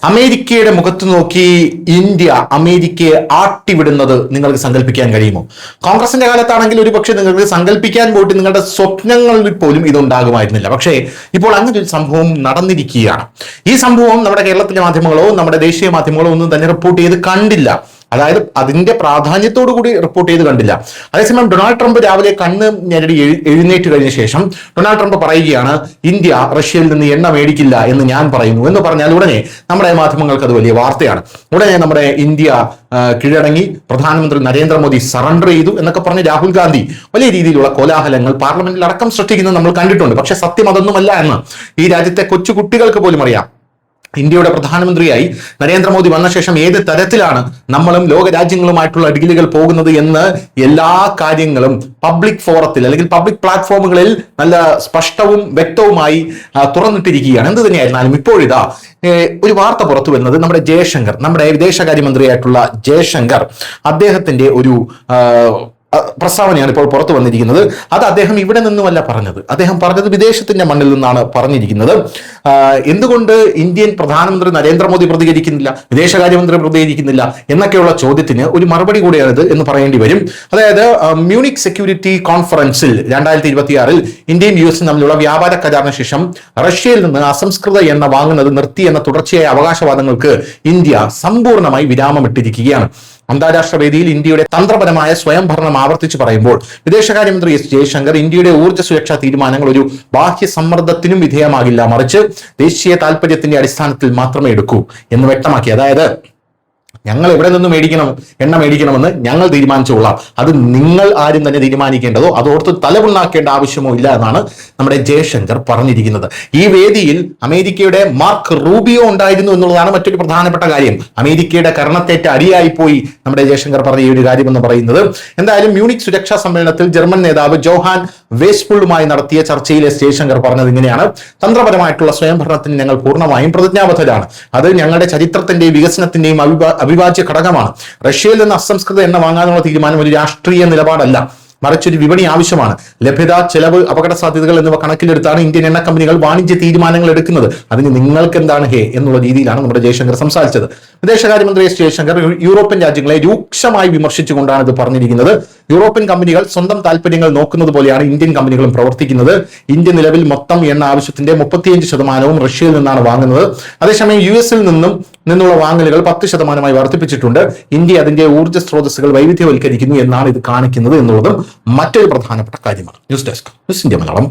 അമേരിക്കയുടെ മുഖത്ത് നോക്കി ഇന്ത്യ അമേരിക്കയെ ആട്ടിവിടുന്നത് നിങ്ങൾക്ക് സങ്കല്പിക്കാൻ കഴിയുമോ? കോൺഗ്രസിന്റെ കാലത്താണെങ്കിൽ ഒരുപക്ഷെ നിങ്ങൾക്ക് സങ്കല്പിക്കാൻ പോയിട്ട് നിങ്ങളുടെ സ്വപ്നങ്ങളിൽ പോലും ഇതുണ്ടാകുമായിരുന്നില്ല. പക്ഷേ ഇപ്പോൾ അങ്ങനെ ഒരു സംഭവം നടന്നിരിക്കുകയാണ്. ഈ സംഭവം നമ്മുടെ കേരളത്തിലെ മാധ്യമങ്ങളോ നമ്മുടെ ദേശീയ മാധ്യമങ്ങളോ ഒന്നും തന്നെ റിപ്പോർട്ട് ചെയ്ത് കണ്ടില്ല. അതായത് അതിന്റെ പ്രാധാന്യത്തോടു കൂടി റിപ്പോർട്ട് ചെയ്ത് കണ്ടില്ല. അതേസമയം ഡൊണാൾഡ് ട്രംപ് രാവിലെ കണ്ണ് ഞെരടി എഴുന്നേറ്റ് കഴിഞ്ഞ ശേഷം ഡൊണാൾഡ് ട്രംപ് പറയുകയാണ്, ഇന്ത്യ റഷ്യയിൽ നിന്ന് എണ്ണ മേടിക്കില്ല എന്ന് ഞാൻ പറയുന്നു എന്ന് പറഞ്ഞാൽ ഉടനെ നമ്മുടെ മാധ്യമങ്ങൾക്ക് അത് വലിയ വാർത്തയാണ്. ഉടനെ നമ്മുടെ ഇന്ത്യ കീഴടങ്ങി, പ്രധാനമന്ത്രി നരേന്ദ്രമോദി സറണ്ടർ ചെയ്തു എന്നൊക്കെ പറഞ്ഞ് രാഹുൽ ഗാന്ധി വലിയ രീതിയിലുള്ള കോലാഹലങ്ങൾ പാർലമെന്റിൽ അടക്കം സൃഷ്ടിക്കുന്നത് നമ്മൾ കണ്ടിട്ടുണ്ട്. പക്ഷെ സത്യം അതൊന്നുമല്ല എന്ന് ഈ രാജ്യത്തെ കൊച്ചു കുട്ടികൾക്ക് പോലും അറിയാം. ഇന്ത്യയുടെ പ്രധാനമന്ത്രിയായി നരേന്ദ്രമോദി വന്ന ശേഷം ഏത് തരത്തിലാണ് നമ്മളും ലോക രാജ്യങ്ങളുമായിട്ടുള്ള ഡീലുകൾ പോകുന്നത് എന്ന് എല്ലാ കാര്യങ്ങളും പബ്ലിക് ഫോറത്തിൽ അല്ലെങ്കിൽ പബ്ലിക് പ്ലാറ്റ്ഫോമുകളിൽ നല്ല സ്പഷ്ടവും വ്യക്തവുമായി തുറന്നിട്ടിരിക്കുകയാണ്. എന്ത് തന്നെയായിരുന്നാലും ഇപ്പോഴിതാ ഒരു വാർത്ത പുറത്തു വരുന്നത് നമ്മുടെ ജയശങ്കർ, നമ്മുടെ വിദേശകാര്യമന്ത്രിയായിട്ടുള്ള ജയശങ്കർ, അദ്ദേഹത്തിന്റെ ഒരു പ്രസ്താവനയാണ് ഇപ്പോൾ പുറത്തു വന്നിരിക്കുന്നത്. അത് അദ്ദേഹം ഇവിടെ നിന്നുമല്ല പറഞ്ഞത്, അദ്ദേഹം പറഞ്ഞത് വിദേശത്തിന്റെ മണ്ണിൽ നിന്നാണ് പറഞ്ഞിരിക്കുന്നത്. എന്തുകൊണ്ട് ഇന്ത്യൻ പ്രധാനമന്ത്രി നരേന്ദ്രമോദി പ്രതികരിക്കുന്നില്ല, വിദേശകാര്യമന്ത്രി പ്രതികരിക്കുന്നില്ല എന്നൊക്കെയുള്ള ചോദ്യത്തിന് ഒരു മറുപടി കൂടിയാണിത് എന്ന് പറയേണ്ടി വരും. അതായത് മ്യൂണിക് സെക്യൂരിറ്റി കോൺഫറൻസിൽ 2026 ഇന്ത്യയും യുഎസും തമ്മിലുള്ള വ്യാപാര കരാറിന് ശേഷം റഷ്യയിൽ നിന്ന് അസംസ്കൃത എണ്ണ വാങ്ങുന്നത് നിർത്തി എന്ന തുടർച്ചയായ അവകാശവാദങ്ങൾക്ക് ഇന്ത്യ സമ്പൂർണ്ണമായി വിരാമമിട്ടിരിക്കുകയാണ്. അന്താരാഷ്ട്ര വേദിയിൽ ഇന്ത്യയുടെ തന്ത്രപരമായ സ്വയംഭരണം ആവർത്തിച്ച് പറയുമ്പോൾ വിദേശകാര്യമന്ത്രി എസ് ജയശങ്കർ ഇന്ത്യയുടെ ഊർജ്ജ സുരക്ഷാ തീരുമാനങ്ങൾ ഒരു ബാഹ്യ സമ്മർദ്ദത്തിനും വിധേയമാകില്ല, മറിച്ച് ദേശീയ താൽപര്യത്തിന്റെ അടിസ്ഥാനത്തിൽ മാത്രമേ എടുക്കൂ എന്ന് വ്യക്തമാക്കി. അതായത് ഞങ്ങൾ എവിടെ നിന്ന് എണ്ണ മേടിക്കണമെന്ന് ഞങ്ങൾ തീരുമാനിച്ചുകൊള്ളാം, അത് നിങ്ങൾ ആരും തന്നെ തീരുമാനിക്കേണ്ടതോ അതോർത്ത് തലമുണ്ടാക്കേണ്ട ആവശ്യമോ ഇല്ല എന്നാണ് നമ്മുടെ ജയശങ്കർ പറഞ്ഞിരിക്കുന്നത്. ഈ വേദിയിൽ അമേരിക്കയുടെ മാർക്ക് റൂബിയോ ഉണ്ടായിരുന്നു എന്നുള്ളതാണ് മറ്റൊരു പ്രധാനപ്പെട്ട കാര്യം. അമേരിക്കയുടെ കർണത്തേറ്റ അടിയായി പോയി നമ്മുടെ ജയശങ്കർ പറഞ്ഞ ഈ ഒരു കാര്യം എന്ന് പറയുന്നത്. എന്തായാലും മ്യൂണിക് സുരക്ഷാ സമ്മേളനത്തിൽ ജർമ്മൻ നേതാവ് ജോഹാൻ വേസ്പുളുമായി നടത്തിയ ചർച്ചയിൽ എസ് ജയശങ്കർ പറഞ്ഞത് ഇങ്ങനെയാണ്: തന്ത്രപരമായിട്ടുള്ള സ്വയംഭരണത്തിന് ഞങ്ങൾ പൂർണ്ണമായും പ്രതിജ്ഞാബദ്ധരാണ്. അത് ഞങ്ങളുടെ ചരിത്രത്തിന്റെയും വികസനത്തിന്റെയും അവിഭാജ്യ ഘടകമാണ്. റഷ്യയിൽ നിന്ന് അസംസ്കൃത എണ്ണ വാങ്ങാനുള്ള തീരുമാനം ഒരു രാഷ്ട്രീയ നിലപാടല്ല, മറിച്ചൊരു വിപണി ആവശ്യമാണ്. ലഭ്യത, ചെലവ്, അപകട സാധ്യതകൾ എന്നിവ കണക്കിലെടുത്താണ് ഇന്ത്യൻ എണ്ണ കമ്പനികൾ വാണിജ്യ തീരുമാനങ്ങൾ എടുക്കുന്നത്. അതിന് നിങ്ങൾക്ക് എന്താണ് എന്നുള്ള രീതിയിലാണ് നമ്മുടെ ജയശങ്കർ സംസാരിച്ചത്. വിദേശകാര്യമന്ത്രി എസ് ജയശങ്കർ യൂറോപ്യൻ രാജ്യങ്ങളെ രൂക്ഷമായി വിമർശിച്ചുകൊണ്ടാണ് ഇത് പറഞ്ഞിരിക്കുന്നത്. യൂറോപ്യൻ കമ്പനികൾ സ്വന്തം താല്പര്യങ്ങൾ നോക്കുന്നത് പോലെയാണ് ഇന്ത്യൻ കമ്പനികളും പ്രവർത്തിക്കുന്നത്. ഇന്ത്യ നിലവിൽ മൊത്തം എണ്ണ ആവശ്യത്തിന്റെ 35% റഷ്യയിൽ നിന്നാണ് വാങ്ങുന്നത്. അതേസമയം യുഎസിൽ നിന്നുള്ള വാങ്ങലുകൾ 10% വർദ്ധിപ്പിച്ചിട്ടുണ്ട്. ഇന്ത്യ അതിന്റെ ഊർജ്ജ സ്രോതസ്സുകൾ വൈവിധ്യവൽക്കരിക്കുന്നു എന്നാണ് ഇത് കാണിക്കുന്നത് എന്നുള്ളതും മറ്റൊരു പ്രധാനപ്പെട്ട കാര്യമാണ്. News desk, news India Malayalam.